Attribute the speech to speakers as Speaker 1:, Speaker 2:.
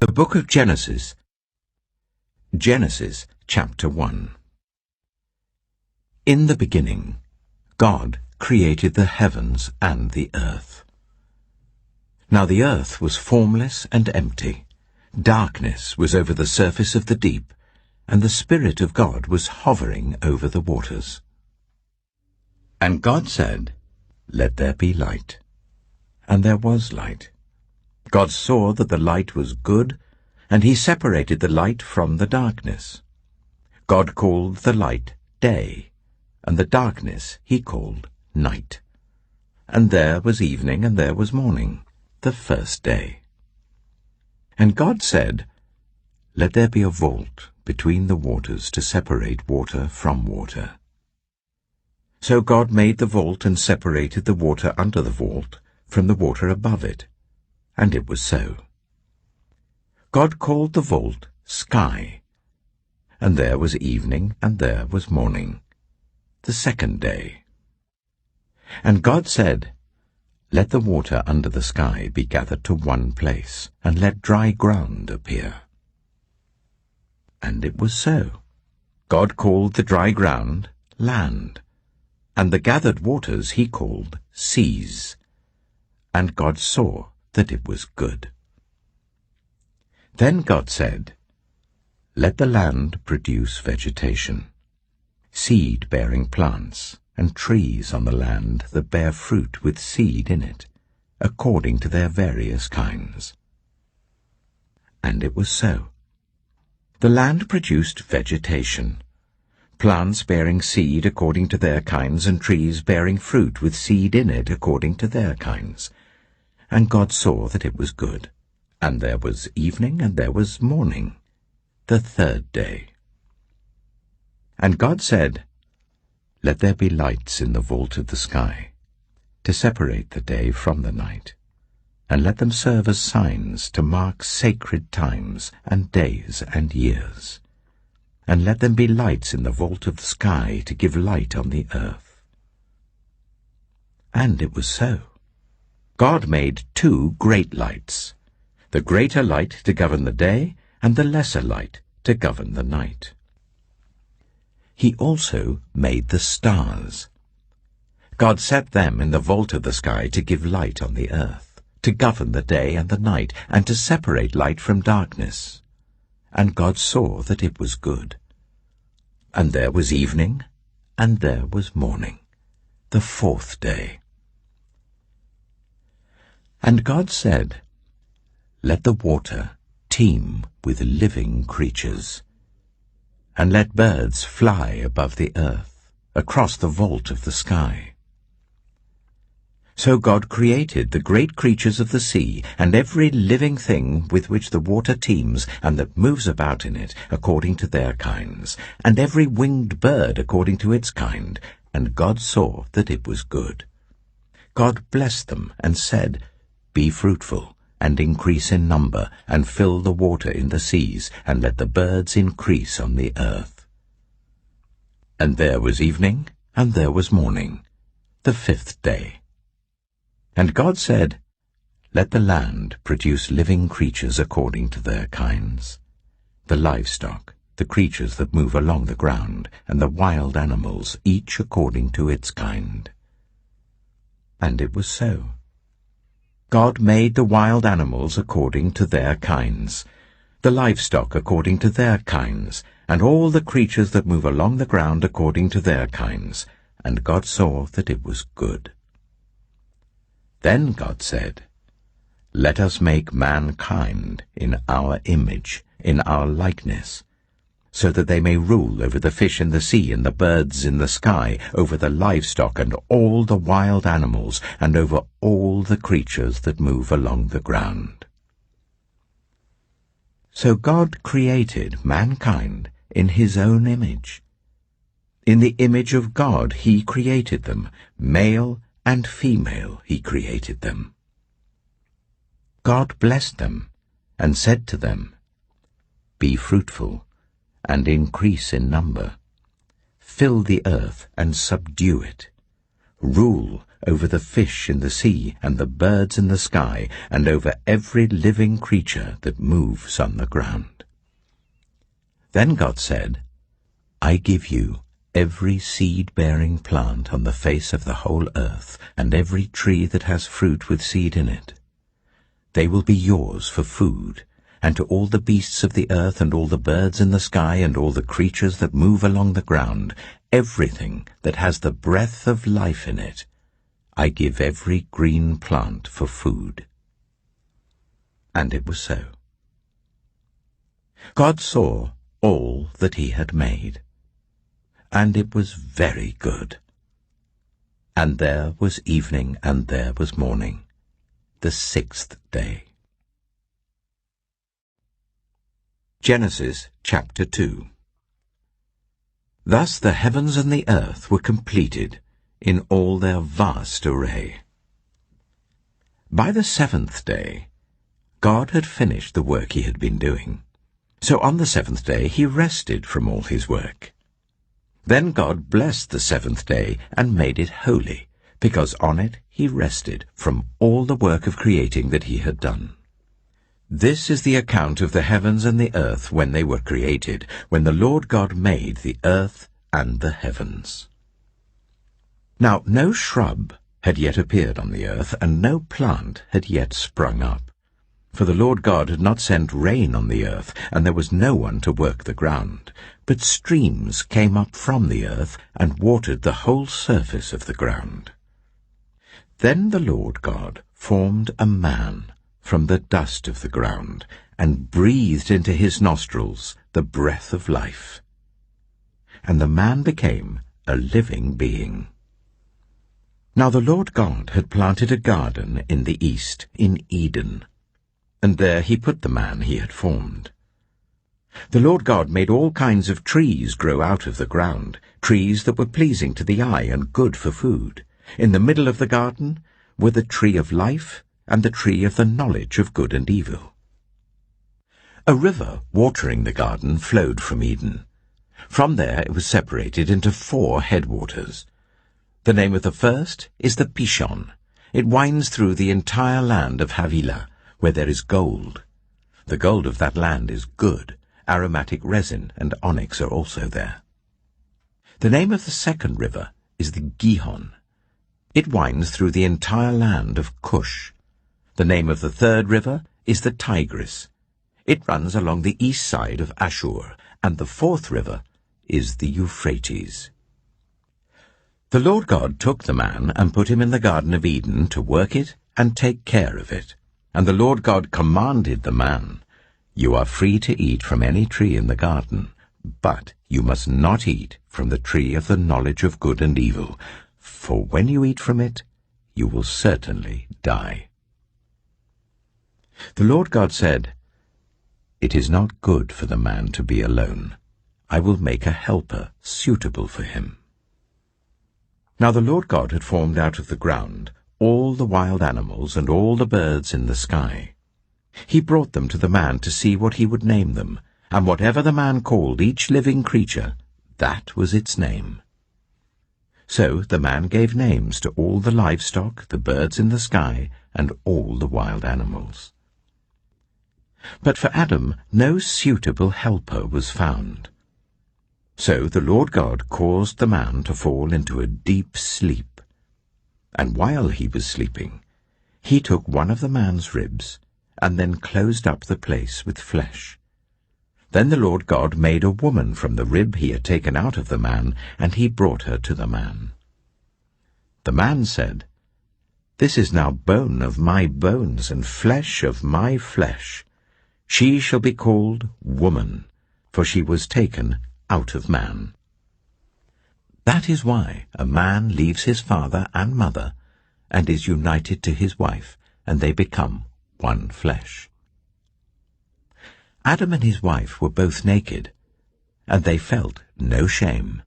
Speaker 1: The Book of Genesis. Genesis chapter 1. In the beginning, God created the heavens and the earth. Now the earth was formless and empty. Darkness was over the surface of the deep, and the Spirit of God was hovering over the waters. And God said, "Let there be light." And there was light. God saw that the light was good, and he separated the light from the darkness. God called the light day, and the darkness he called night. And there was evening and there was morning, the first day. And God said, "Let there be a vault between the waters to separate water from water." So God made the vault and separated the water under the vault from the water above it. And it was so. God called the vault sky. And there was evening and there was morning, the second day. And God said, "Let the water under the sky be gathered to one place, and let dry ground appear." And it was so. God called the dry ground land, and the gathered waters he called seas. And God saw that it was good. Then God said, "Let the land produce vegetation, seed-bearing plants, and trees on the land that bear fruit with seed in it, according to their various kinds." And it was so. The land produced vegetation, plants bearing seed according to their kinds, and trees bearing fruit with seed in it according to their kinds. And God saw that it was good. And there was evening and there was morning, the third day. And God said, "Let there be lights in the vault of the sky, to separate the day from the night, and let them serve as signs to mark sacred times and days and years. And let them be lights in the vault of the sky to give light on the earth." And it was so. God made two great lights, the greater light to govern the day, and the lesser light to govern the night. He also made the stars. God set them in the vault of the sky to give light on the earth, to govern the day and the night, and to separate light from darkness. And God saw that it was good. And there was evening, and there was morning, the fourth day. And God said, "Let the water teem with living creatures, and let birds fly above the earth, across the vault of the sky." So God created the great creatures of the sea, and every living thing with which the water teems, and that moves about in it, according to their kinds, and every winged bird according to its kind. And God saw that it was good. God blessed them and said, "Be fruitful, and increase in number, and fill the water in the seas, and let the birds increase on the earth." And there was evening, and there was morning, the fifth day. And God said, "Let the land produce living creatures according to their kinds, the livestock, the creatures that move along the ground, and the wild animals, each according to its kind." And it was so. God made the wild animals according to their kinds, the livestock according to their kinds, and all the creatures that move along the ground according to their kinds. And God saw that it was good. Then God said, "Let us make mankind in our image, in our likeness, so that they may rule over the fish in the sea and the birds in the sky, over the livestock and all the wild animals, and over all the creatures that move along the ground." So God created mankind in his own image. In the image of God he created them, male and female he created them. God blessed them and said to them, "Be fruitful, and increase in number. Fill the earth and subdue it. rule over the fish in the sea and the birds in the sky, and over every living creature that moves on the ground." Then God said, "I give you every seed-bearing plant on the face of the whole earth, and every tree that has fruit with seed in it. They will be yours for food, and to all the beasts of the earth and all the birds in the sky and all the creatures that move along the ground, everything that has the breath of life in it, I give every green plant for food." And it was so. God saw all that he had made, and it was very good. And there was evening and there was morning, the 6th day. Genesis chapter 2. Thus the heavens and the earth were completed in all their vast array. By the 7th day, God had finished the work he had been doing. So on the 7th day he rested from all his work. Then God blessed the 7th day and made it holy, because on it he rested from all the work of creating that he had done. This is the account of the heavens and the earth when they were created, when the Lord God made the earth and the heavens. Now no shrub had yet appeared on the earth, and no plant had yet sprung up. For the Lord God had not sent rain on the earth, and there was no one to work the ground. But streams came up from the earth and watered the whole surface of the ground. Then the Lord God formed a man from the dust of the ground, and breathed into his nostrils the breath of life. And the man became a living being. Now the Lord God had planted a garden in the east, in Eden, and there he put the man he had formed. The Lord God made all kinds of trees grow out of the ground, trees that were pleasing to the eye and good for food. In the middle of the garden were the tree of life and the tree of the knowledge of good and evil. A river watering the garden flowed from Eden. From there it was separated into 4 headwaters. The name of the first is the Pishon. It winds through the entire land of Havilah, where there is gold. The gold of that land is good. Aromatic resin and onyx are also there. The name of the second river is the Gihon. It winds through the entire land of Cush. The name of the third river is the Tigris. It runs along the east side of Ashur, and the fourth river is the Euphrates. The Lord God took the man and put him in the Garden of Eden to work it and take care of it. And the Lord God commanded the man, "You are free to eat from any tree in the garden, but you must not eat from the tree of the knowledge of good and evil, for when you eat from it, you will certainly die." The Lord God said, "It is not good for the man to be alone. I will make a helper suitable for him." Now the Lord God had formed out of the ground all the wild animals and all the birds in the sky. He brought them to the man to see what he would name them, and whatever the man called each living creature, that was its name. So the man gave names to all the livestock, the birds in the sky, and all the wild animals. But for Adam no suitable helper was found. So the Lord God caused the man to fall into a deep sleep. And while he was sleeping, he took one of the man's ribs, and then closed up the place with flesh. Then the Lord God made a woman from the rib he had taken out of the man, and he brought her to the man. The man said, "This is now bone of my bones and flesh of my flesh. She shall be called woman, for she was taken out of man." That is why a man leaves his father and mother and is united to his wife, and they become one flesh. Adam and his wife were both naked, and they felt no shame.